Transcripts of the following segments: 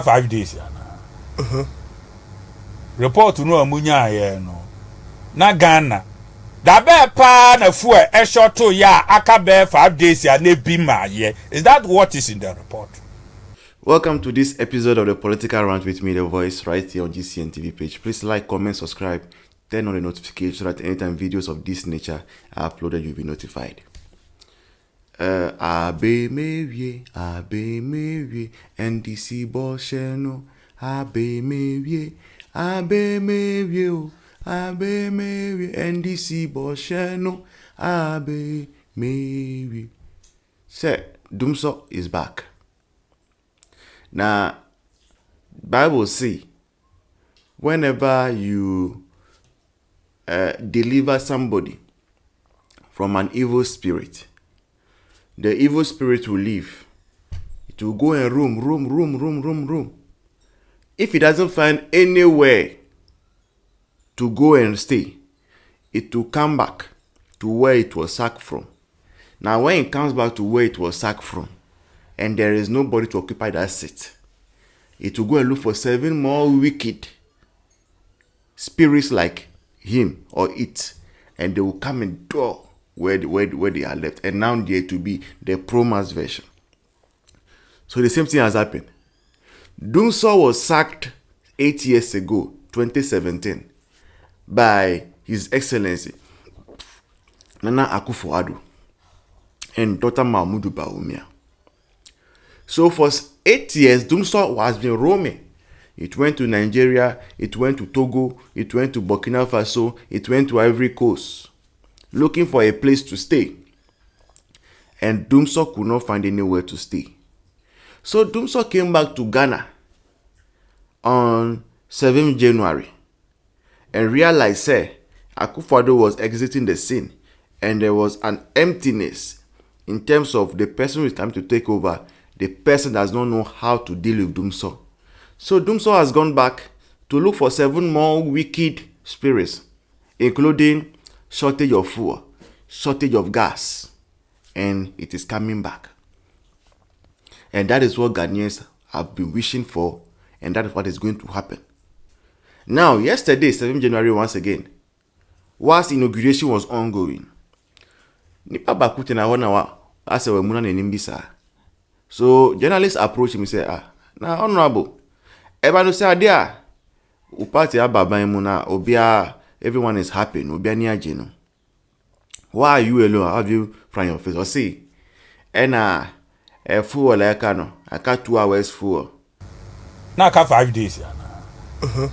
5 days yana. Report no amunya ye no. Na Ghana. Da be pa na fu e short to ya aka be 5 days ya na bi ma ye. Is that what is in the report? Welcome to this episode of the Political Rant with me, The Voice, right here on GCN TV page. Please like, comment, subscribe, turn on the notification so that anytime videos of this nature are uploaded, you'll be notified. Abe mewie, NDC bosheno, abe mewie, NDC bosheno, abe mewie. Say, Dumo is back. Now, Bible say, whenever you deliver somebody from an evil spirit, the evil spirit will leave. It will go and roam. If it doesn't find anywhere to go and stay, it will come back to where it was sacked from. Now, when it comes back to where it was sacked from, and there is nobody to occupy that seat, it will go and look for 7 more wicked spirits like him or it, and they will come and dwell where they are left. And now they to be the pro-mass version. So the same thing has happened. Dumo was sacked 8 years ago, 2017, by His Excellency Nana Akufo-Addo and Dr. Mahmudu Bawumia. So for 8 years, Dumo has been roaming. It went to Nigeria, it went to Togo, it went to Burkina Faso, it went to Ivory Coast, looking for a place to stay. And Dumo could not find anywhere to stay. So Dumo came back to Ghana on 7th January and realized Akufo-Addo was exiting the scene and there was an emptiness in terms of the person who is coming to take over. The person does not know how to deal with Dumo. So Dumo has gone back to look for 7 more wicked spirits, including shortage of fuel, shortage of gas, and it is coming back. And that is what Ghanaians have been wishing for, and that is what is going to happen. Now, yesterday, 7th January, once again, whilst inauguration was ongoing, Nipa Bakute na wana wa ase we muna ne nimbisa. So journalists approach him and say, na honorable, eba no say adia, upati ababa muna obia, everyone is happy, obia ni aje no. Why are you alone? Have you from your face? Or see, and a fool like no, I got 2 hours full. Na ka 5 days yana.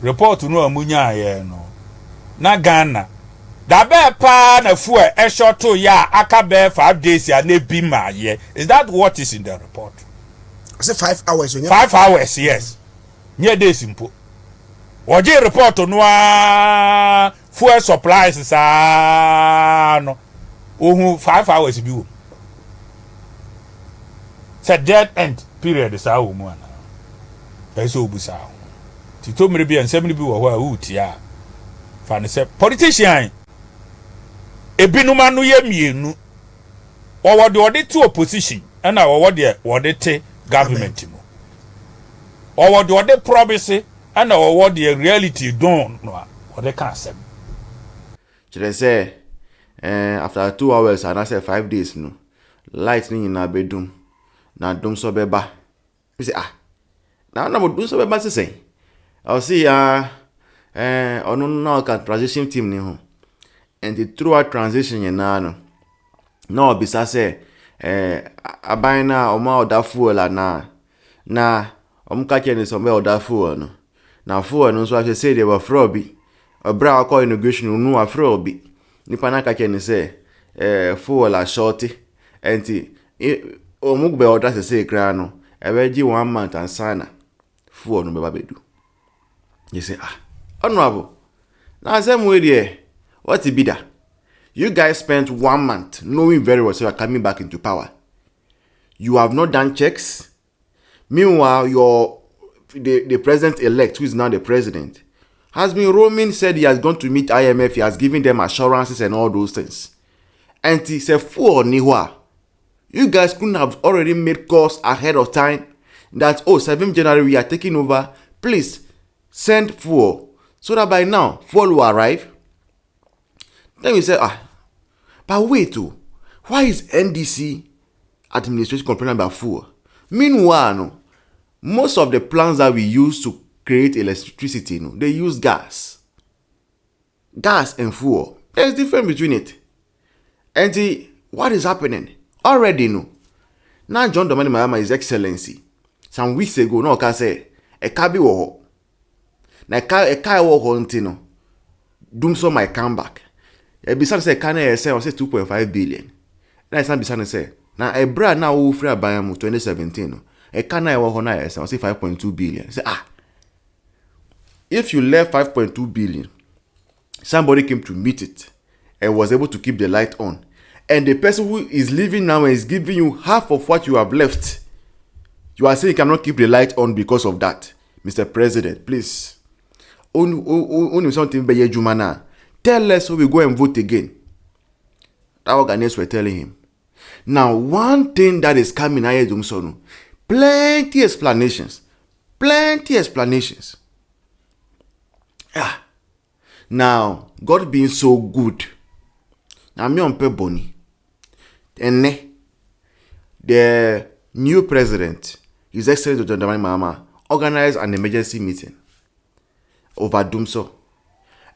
Report no amunya ye no. Na Ghana. Da be pa na fu e short to ya aka be 5 days ya na bi ma ye. Is that what is in the report? I say 5 hours. 5 hours, yes. Nye days simple. Oje report no fuel supplies sa no. Ohu 5 hours bi wo. It's a dead end period sa wo mu ana. Eso obusa. Tito mere bi ensem ni bi wo ho a utia. Fa ne se politician ebinum anu ye mienu. Wo de to opposition na wo de te government mu. Wo de promise na wo de reality don no wo de can sem. Should I say after 2 hours and I say 5 days no. Light ni na bedum. Na Dumo beba. We say now Dumo beba say. I'll see ono no can transition team ni ho. And the throughout transition na no. No bisa say abaina oma odafu la na omka chene some odafu no. Na fu no so I say they were frobi. Obra akọ inauguration no afrobi. Nipa na ka chene say fu la shorty. Enti omugbe order say kra no. Ebeji 1 month and sana. Fu no beba bedu. You say honorable. Now same way there. What it be that? You guys spent 1 month knowing very well so you are coming back into power. You have not done checks. Meanwhile, the president-elect, who is now the president, has been roaming, said he has gone to meet IMF, he has given them assurances and all those things. And he said, "For Niwa, you guys couldn't have already made calls ahead of time, that, oh, 7th January, we are taking over. Please send fuel so that by now, fuel will arrive. Then we say, but wait, why is NDC administration complaining about fuel? Meanwhile, no, most of the plants that we use to create electricity, no, they use gas. Gas and fuel. There's difference between it. And what is happening? Already, no. Now John Dramani Mahama, His Excellency, some weeks ago, no, can say, a kabi wo. Na a kai wo hontino. Dumo might come back. A bisan say, can I say 2.5 billion? And I stand bisan say, now a brand now who free Abayamu 2017. A can I wo hona say 5.2 billion. Say, if you left 5.2 billion, somebody came to meet it and was able to keep the light on. And the person who is leaving now is giving you half of what you have left. You are saying you cannot keep the light on because of that. Mr. President, please. Only something by Jumana. Tell us so we go and vote again. That organizers were telling him. Now, one thing that is coming out of plenty explanations. Now, God being so good. Now, me on Peboni. And the new president, His Excellency John Dramani Mahama, organized an emergency meeting over Dumo.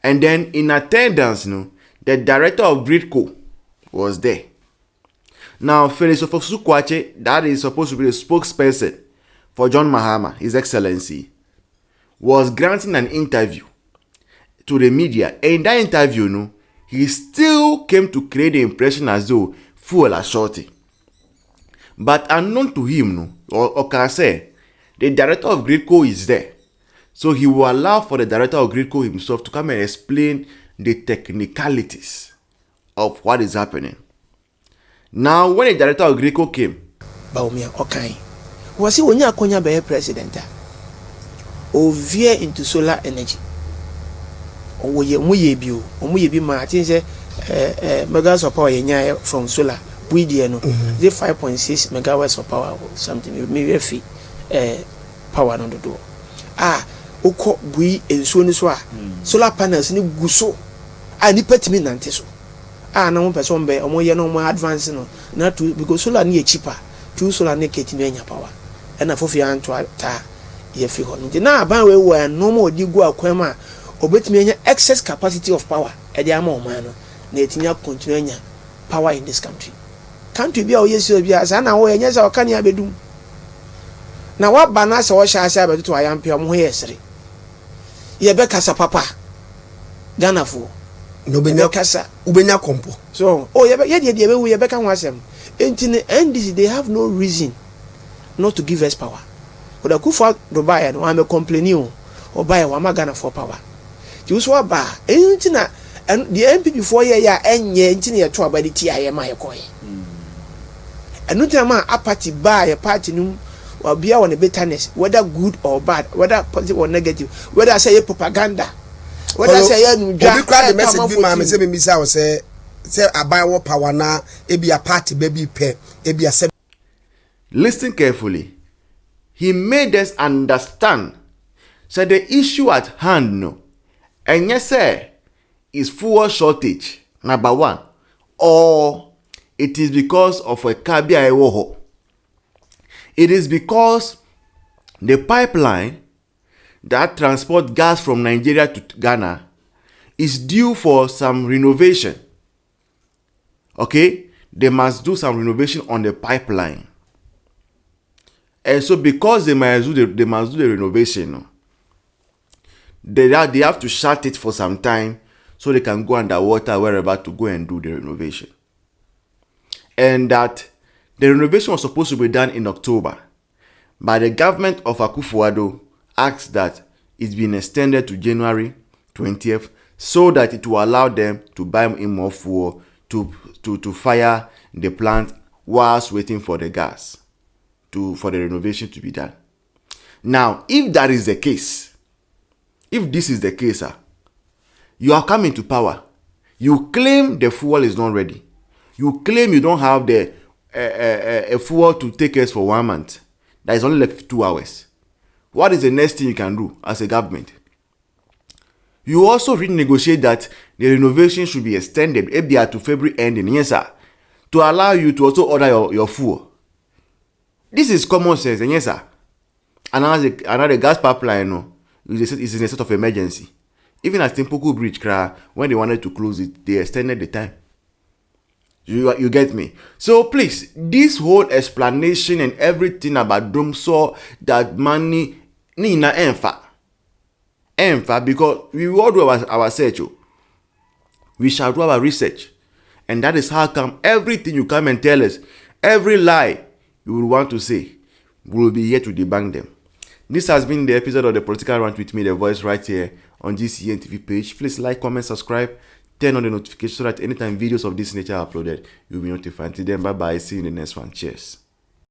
And then in attendance, the director of GridCo was there. Now, Felix Ofosukwache, that is supposed to be the spokesperson for John Mahama, His Excellency, was granting an interview to the media. And in that interview, he still came to create the impression as though fuel are shorty. But unknown to him, or can I say, the director of GridCo is there. So he will allow for the director of GridCo himself to come and explain the technicalities of what is happening. Now, when the director of GridCo came, Baumia, okay. Was he when you are be president? Or veer into solar energy? Or we be Martin say megawatts of power from solar. We no the 5.6 megawatts of power or something. Maybe fee power on the door. Oko bui ensuo ni so a solar panels ni guso ni petimi nante so na mo person be omo ye no mo advance no na to because solar ni cheaper to solar ni ketimi anya power na fofi anto ta ye fi ho nti na aban we wo no mo odi gu akwan ma obetimi anya excess capacity of power e dey ama o man no na etinya continue anya power in this country bia o yesi bia sa na wo enya sa o kan ya bedum na wa bana sa wo sha asa betuto ayampe o mo yesere ye be kasa papa Ghana fo no be kasa ubenya kompo so ye be we ye be kan wasem enti NDC they have no reason not to give us power but akufa do buy no am complaining o buy wa ma Ghana for power ti so ba enti na the MP before ye ya enye enti na ye to abadi ti aye ma ye koye enu ti ma apathy ba ye party num or be on a bitterness, whether good or bad, whether positive or negative, whether I say propaganda, whether I say the message be my say I buy what power now, it be a party baby pay, it be a seven. Listen carefully. He made us understand. So the issue at hand no, and yes sir, is fuel shortage, number one, or it is because of a kabia ewoho. It is because the pipeline that transports gas from Nigeria to Ghana is due for some renovation. Okay? They must do some renovation on the pipeline. And so because they must do the renovation, they have to shut it for some time so they can go underwater wherever to go and do the renovation. And that the renovation was supposed to be done in October, but the government of Akufo-Addo asked that it's been extended to January 20th so that it will allow them to buy in more fuel to fire the plant whilst waiting for the gas for the renovation to be done. Now, if that is the case, if this is the case, you are coming to power. You claim the fuel is not ready. You claim you don't have the a fuel to take us for 1 month. that is only left 2 hours. What is the next thing you can do as a government? You also renegotiate that the renovation should be extended to February ending, yes sir, to allow you to also order your fuel. This is common sense, yes sir. Another gas pipeline is in a state of emergency. Even at Timpoku Bridge, when they wanted to close it, they extended the time. You get me? So please, this whole explanation and everything about Dumso, that money, Nina Enfa, because we will do our research. We shall do our research. And that is how come everything you come and tell us, every lie you will want to say, we will be here to debunk them. This has been the episode of the Political Rant with me, The Voice, right here on GCN TV page. Please like, comment, subscribe, turn on the notification so that anytime videos of this nature are uploaded, you'll be notified. Until then, bye-bye. See you in the next one. Cheers.